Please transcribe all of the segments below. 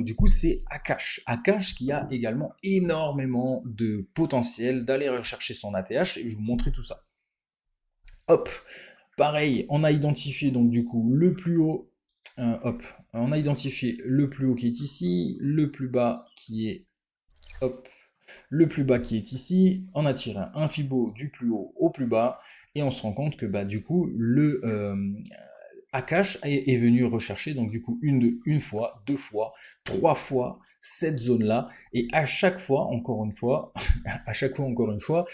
donc du coup, c'est Akash. Akash qui a également énormément de potentiel d'aller rechercher son ATH, et je vais vous montrer tout ça. Hop, pareil, on a identifié donc du coup le plus haut, hop, on a identifié le plus haut qui est ici, le plus bas qui est, hop, le plus bas qui est ici, on a tiré un Fibo du plus haut au plus bas, et on se rend compte que bah, du coup, le Akash est venu rechercher donc du coup une fois, deux fois, trois fois cette zone-là, et à chaque fois, encore une fois, à chaque fois, encore une fois,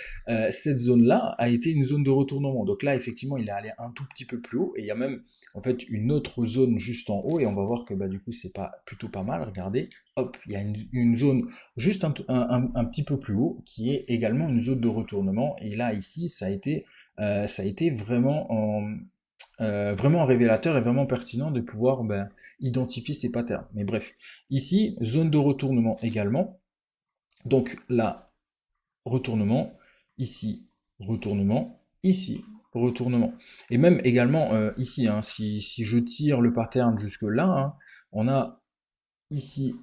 cette zone-là a été une zone de retournement. Donc là, effectivement, il est allé un tout petit peu plus haut, et il y a même en fait une autre zone juste en haut, et on va voir que bah, du coup, c'est pas plutôt pas mal. Regardez, hop, il y a une zone juste un petit peu plus haut, qui est également une zone de retournement, et là, ici, ça a été vraiment un révélateur et vraiment pertinent de pouvoir ben, identifier ces patterns. Mais bref, ici, zone de retournement également. Donc là, retournement, ici, retournement. Et même également ici, hein, si je tire le pattern jusque là, hein, on a ici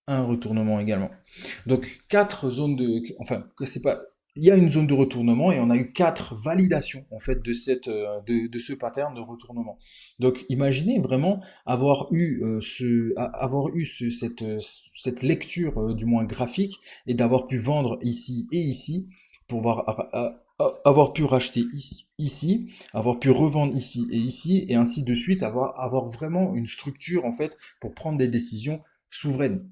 un retournement également. Donc quatre zones de, enfin que c'est pas, il y a une zone de retournement et on a eu quatre validations en fait de de ce pattern de retournement. Donc imaginez vraiment avoir eu cette lecture du moins graphique et d'avoir pu vendre ici et ici pour avoir pu racheter ici, avoir pu revendre ici et ainsi de suite, avoir vraiment une structure en fait pour prendre des décisions souveraines.